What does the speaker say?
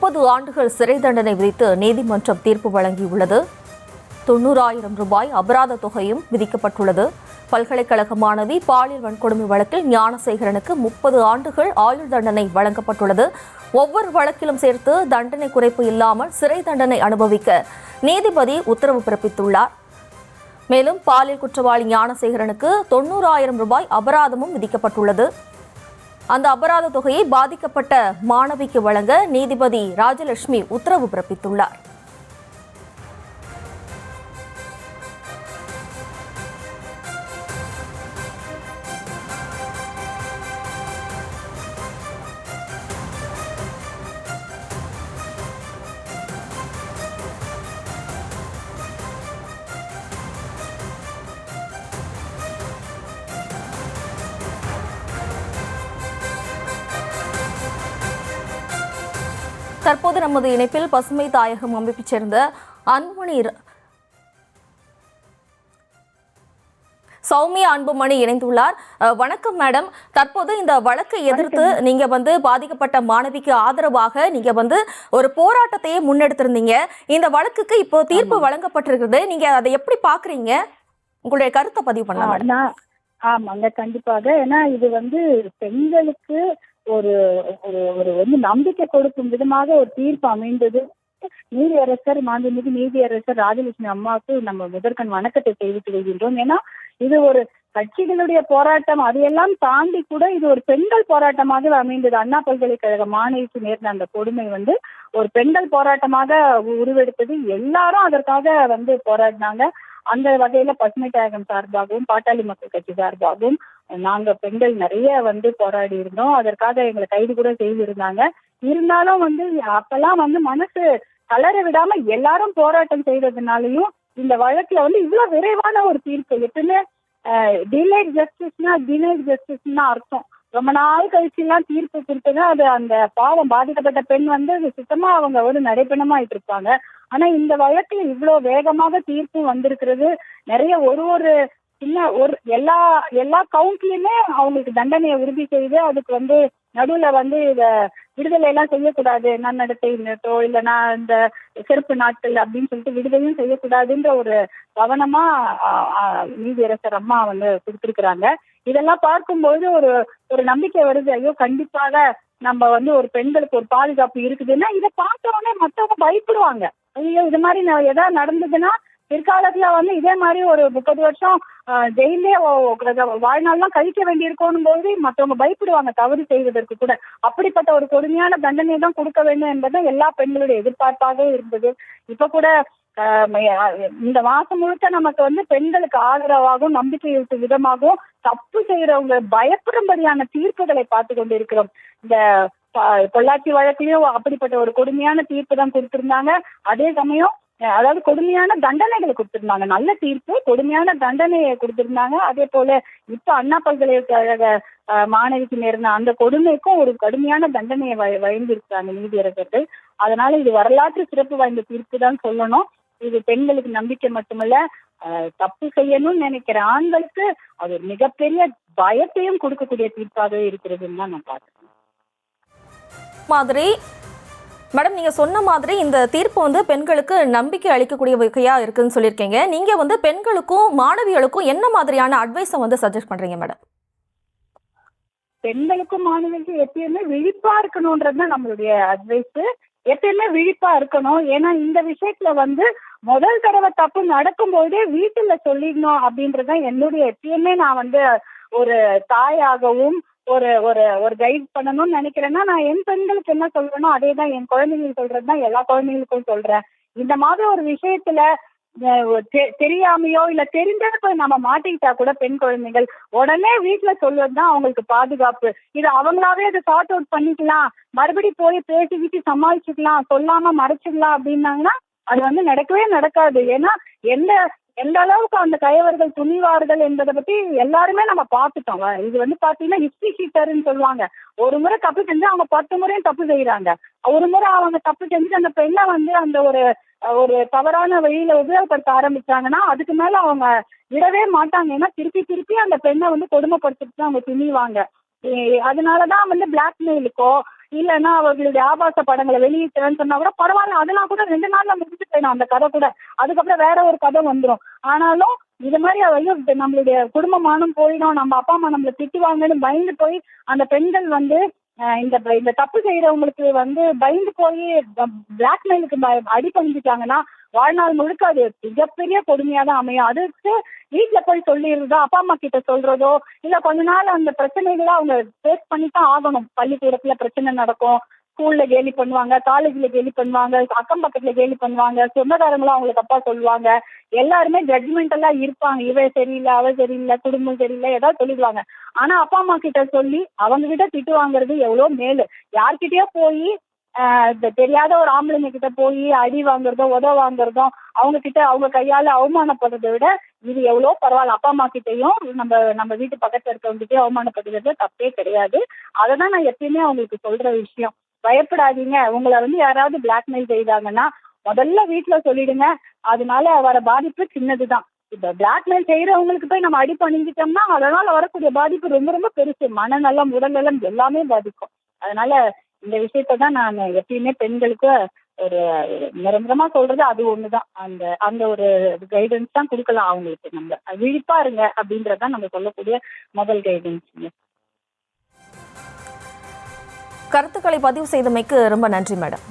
30 ஆண்டுகள் சிறை தண்டனை விதித்து நீதிமன்றம் தீர்ப்பு வழங்கியுள்ளது. 90,000 ரூபாய் அபராத தொகையும் விதிக்கப்பட்டுள்ளது. பல்கலைக்கழக மாணவி பாலியல் வன்கொடுமை வழக்கில் ஞானசேகரனுக்கு 30 ஆண்டுகள் ஆயுள் தண்டனை வழங்கப்பட்டுள்ளது. ஒவ்வொரு வழக்கிலும் சேர்த்து தண்டனை குறைப்பு இல்லாமல் சிறை தண்டனை அனுபவிக்க நீதிபதி உத்தரவு பிறப்பித்துள்ளார். மேலும் பாலியல் குற்றவாளி ஞானசேகரனுக்கு 90,000 ரூபாய் அபராதமும் விதிக்கப்பட்டுள்ளது. அந்த அபராத தொகையை பாதிக்கப்பட்ட மாணவிக்கு வழங்க நீதிபதி ராஜலட்சுமி உத்தரவு பிறப்பித்துள்ளார். தற்போது நமது இணைப்பில் பசுமை தாயகம் அமைப்பைச் சேர்ந்த அன்புமணி சௌமியா அன்புமணி இணைந்துள்ளார். வணக்கம் மேடம். தற்போது இந்த வழக்கை எதிர்த்து நீங்க பாதிக்கப்பட்ட மாணவிக்கு ஆதரவாக நீங்க ஒரு போராட்டத்தையே முன்னெடுத்திருந்தீங்க. இந்த வழக்குக்கு இப்போ தீர்ப்பு வழங்கப்பட்டிருக்கிறது. நீங்க அதை எப்படி பாக்குறீங்க? உங்களுடைய கருத்தை பதிவு பண்ணலாம். ஆமாங்க, கண்டிப்பாக. ஏன்னா இது பெண்களுக்கு ஒரு ஒரு நம்பிக்கை கொடுக்கும் விதமாக ஒரு தீர்ப்பு அமைந்தது. மாண்புமிகு நீதியரசர் ராஜலட்சுமி அம்மாவுக்கு நம்ம முதற்கண் வணக்கத்தை தெரிவித்து வருகின்றோம். ஏன்னா இது ஒரு கட்சிகளுடைய போராட்டம், அதையெல்லாம் தாண்டி கூட இது ஒரு பெண்கள் போராட்டமாக அமைந்தது. அண்ணா பல்கலைக்கழக மாணவிக்கு நேர்ந்த அந்த கொடுமை ஒரு பெண்கள் போராட்டமாக உருவெடுத்தது. எல்லாரும் அதற்காக போராடினாங்க. அந்த வகையில பசுமை தாயகம் சார்பாகவும் பாட்டாளி மக்கள் கட்சி சார்பாகவும் நாங்க பெண்கள் நிறைய போராடி இருந்தோம். அதற்காக எங்களை கைது கூட செய்திருந்தாங்க. இருந்தாலும் அப்பெல்லாம் மனசு தளர விடாம எல்லாரும் போராட்டம் செய்ததுனாலையும் இந்த வழக்குல இவ்வளவு விரைவான ஒரு தீர்ப்பு. எப்பவுமே டிலேட் ஜஸ்டிஸ்னா அர்த்தம் ரொம்ப நாள் கழிச்சு எல்லாம் தீர்ப்பு கொடுத்தது. அது அந்த பாவம் பாதிக்கப்பட்ட பெண் சுத்தமா அவங்க நடைபெணமாயிட்டு இருப்பாங்க. ஆனா இந்த வழக்குல இவ்வளவு வேகமாக தீர்ப்பு வந்திருக்கிறது. நிறைய ஒரு சின்ன எல்லா கவுண்ட்லயுமே அவங்களுக்கு தண்டனையை உறுதி செய்து அதுக்கு நடுவுல இத விடுதலை எல்லாம் செய்யக்கூடாது, நன்னடத்தை இல்லைன்னா இந்த சிறப்பு நாட்கள் அப்படின்னு சொல்லிட்டு விடுதலையும் செய்யக்கூடாதுன்ற ஒரு கவனமா நீதியரசர் அம்மா கொடுத்திருக்கிறாங்க. இதெல்லாம் பார்க்கும்போது ஒரு நம்பிக்கை வருது. ஐயோ, கண்டிப்பாக நம்ம ஒரு பெண்களுக்கு ஒரு பாதுகாப்பு இருக்குதுன்னா இதை பார்த்த உடனே மற்றவங்க பயப்படுவாங்க. ஐயோ, இது மாதிரி ஏதாவது நடந்ததுன்னா பிற்காலத்துல இதே மாதிரி ஒரு 30 வருஷம் ஜெயிலே வாழ்நாள்லாம் கழிக்க வேண்டியிருக்கணும் போது மற்றவங்க பயப்படுவாங்க தவறு செய்வதற்கு கூட. அப்படிப்பட்ட ஒரு கொடுமையான தண்டனை தான் கொடுக்க வேண்டும் என்பதுதான் எல்லா பெண்களுடைய எதிர்பார்ப்பாக இருந்தது. இப்ப கூட இந்த மாசம் முழுக்க நமக்கு பெண்களுக்கு ஆதரவாகவும் நம்பிக்கையூட்டும் விதமாகவும் தப்பு செய்யறவங்க பயப்படும்படியான தீர்ப்புகளை பார்த்து கொண்டு இருக்கிறோம். இந்த பொள்ளாச்சி வழக்கிலையும் அப்படிப்பட்ட ஒரு கொடுமையான தீர்ப்பு தான் கொடுத்திருந்தாங்க. அதே சமயம் அதாவது கொடுமையான தண்டனைகளை கொடுத்திருந்தாங்க. நல்ல தீர்ப்பு, கொடுமையான தண்டனையை கொடுத்திருந்தாங்க. அதே போல இப்ப அண்ணா பல்கலைக்கழக மாணவிக்கு நேர்ந்த அந்த கொடுமைக்கும் ஒரு கடுமையான தண்டனையை வழங்கியிருக்காங்க நீதியரசர்கள். அதனால இது வரலாற்று சிறப்பு வாய்ந்த தீர்ப்பு தான் சொல்லணும். இது பெண்களுக்கு நம்பிக்கை மட்டுமல்ல, தப்பு செய்யணும்னு நினைக்கிற ஆண்களுக்கு அது மிகப்பெரிய பயத்தையும் கொடுக்கக்கூடிய தீர்ப்பாக இருக்கிறதுன்னு தான் நான் பார்க்கிறேன். மேடம், நீங்க சொன்ன மாதிரி இந்த தீர்ப்பு பெண்களுக்கு நம்பிக்கை அளிக்கக்கூடிய வகையா இருக்குன்னு சொல்லியிருக்கீங்க. நீங்க பெண்களுக்கும் மாணவிகளுக்கும் என்ன மாதிரியான அட்வைஸை சஜஸ்ட் பண்றீங்க மேடம்? பெண்களுக்கும் மாணவிகளுக்கும் எப்பயுமே விழிப்பா இருக்கணும்ன்றதுதான் நம்மளுடைய அட்வைஸ். எப்பயுமே விழிப்பா இருக்கணும். ஏன்னா இந்த விஷயத்துல முதல் தடவை தப்பு நடக்கும்போதே வீட்டுல சொல்லிடணும் அப்படின்றதுதான் என்னுடைய எப்பயுமே நான் ஒரு தாயாகவும் ஒரு ஒரு ஒரு கைட் பண்ணணும்னு நினைக்கிறேன்னா நான் என் பெண்களுக்கு என்ன சொல்றேனோ அதே தான் என் குழந்தைங்களுக்கு சொல்றதுதான் எல்லா குழந்தைங்களுக்கும் சொல்றேன். இந்த மாதிரி ஒரு விஷயத்துல தெரியாமையோ இல்ல தெரிஞ்சது நம்ம மாட்டிக்கிட்டா கூட பெண் குழந்தைகள் உடனே வீட்டுல சொல்வதுதான் அவங்களுக்கு பாதுகாப்பு. இது அவங்களாவே அதை சார்ட் அவுட் பண்ணிக்கலாம், மறுபடி போய் பேசிக்கிட்டு சமாளிச்சுக்கலாம், சொல்லாம மறைச்சிடலாம் அப்படின்னாங்கன்னா அது நடக்கவே நடக்காது. ஏன்னா எந்த அளவுக்கு அந்த கயவர்கள் துணிவார்கள் என்பதை பத்தி எல்லாருமே நம்ம பார்த்துட்டோம். இது பாத்தீங்கன்னா ஹிஸ்டரி ஷீட்டர்ன்னு சொல்லுவாங்க. ஒரு முறை தப்பு செஞ்சு அவங்க 10 முறையும் தப்பு செய்யறாங்க. ஒரு முறை அவங்க தப்பு செஞ்சு அந்த பெண்ணை அந்த ஒரு தவறான வழியில உபயோகப்படுத்த ஆரம்பிச்சாங்கன்னா அதுக்கு மேல அவங்க விடவே மாட்டாங்க. ஏன்னா திருப்பி அந்த பெண்ணை கொடுமைப்படுத்திட்டு அவங்க துணிவாங்க. அதனாலதான் பிளாக்மெயிலுக்கோ இல்லைன்னா அவர்களுடைய ஆபாச படங்களை வெளியிட்டேன்னு சொன்னா கூட பரவாயில்ல, அதெல்லாம் கூட 2 நாள்ல முடிஞ்சு போயிடும் அந்த கதை கூட. அதுக்கப்புறம் வேற ஒரு கதை வந்துடும். ஆனாலும் இது மாதிரி ஐயோ நம்மளுடைய குடும்பமானம் போயிடும், நம்ம அப்பா அம்மா நம்மளை திட்டுவாங்கன்னு பயந்து போய் அந்த பெண்கள் வந்து இந்த தப்பு செய்யறவங்களுக்கு வந்து பயந்து போய் பிளாக்மெயிலுக்கு அடி பண்ணிட்டாங்கன்னா வாழ்நாள் முழுக்க அது மிகப்பெரிய கொடுமையா தான் அமையும். அதுக்கு வீட்டுல போய் சொல்லிடுறதோ, அப்பா அம்மா கிட்ட சொல்றதோ, இல்ல கொஞ்ச நாள் அந்த பிரச்சனைகளை அவங்க ஃபேஸ் பண்ணித்தான் ஆகணும். பள்ளிக்கூடத்துல பிரச்சனை நடக்கும், ஸ்கூல்ல கேலி பண்ணுவாங்க, காலேஜ்ல கேலி பண்ணுவாங்க, அக்கம் பக்கத்துல கேலி பண்ணுவாங்க, சொந்தக்காரங்களும் அவங்களுக்கு தப்பா சொல்லுவாங்க. எல்லாருமே ஜட்ஜ்மெண்டலா இருப்பாங்க. இவ சரியில்லை, அவ சரியில்லை, குடும்பம் சரியில்லை, ஏதாவது சொல்லிடுவாங்க. ஆனா அப்பா அம்மா கிட்ட சொல்லி அவங்க கிட்ட திட்டு வாங்குறது எவ்வளவு மேலு. யார்கிட்டயோ போய் தெரியாத ஒரு ஆம்பளைங்க கிட்ட போய் அடி வாங்குறதோ வாங்குறதோ, அவங்க கிட்ட அவங்க கையால அவமானப்படுறதை விட இது எவ்வளவு பரவாயில்ல. அப்பா அம்மா கிட்டையும் நம்ம வீட்டு பக்கத்துல இருக்கவங்க கிட்டயும் அவமானப்படுறது தப்பே கிடையாது. அததான் நான் எப்பயுமே அவங்களுக்கு சொல்ற விஷயம். பயப்படாதீங்க. உங்களை வந்து யாராவது பிளாக்மெயில் செய்தாங்கன்னா முதல்ல வீட்டுல சொல்லிடுங்க. அதனால வர பாதிப்பு சின்னதுதான். இப்ப பிளாக்மெயில் செய்யறவங்களுக்கு போய் நம்ம அடி பண்ணிக்கிட்டோம்னா அதனால வரக்கூடிய பாதிப்பு ரொம்ப ரொம்ப பெருசு. மனநலம், உடல்நலம் எல்லாமே பாதிக்கும். அதனால இந்த விஷயத்தான் நான் எப்பயுமே பெண்களுக்கு ஒரு நிரந்தரமா சொல்றது அது ஒண்ணுதான். அந்த ஒரு கைடன்ஸ் தான் கொடுக்கலாம் அவங்களுக்கு. நம்ம விழிப்பா இருங்க அப்படின்றதான் நம்ம சொல்லக்கூடிய முதல் கைடன்ஸ். கருத்துக்களை பதிவு செய்தமைக்கு ரொம்ப நன்றி மேடம்.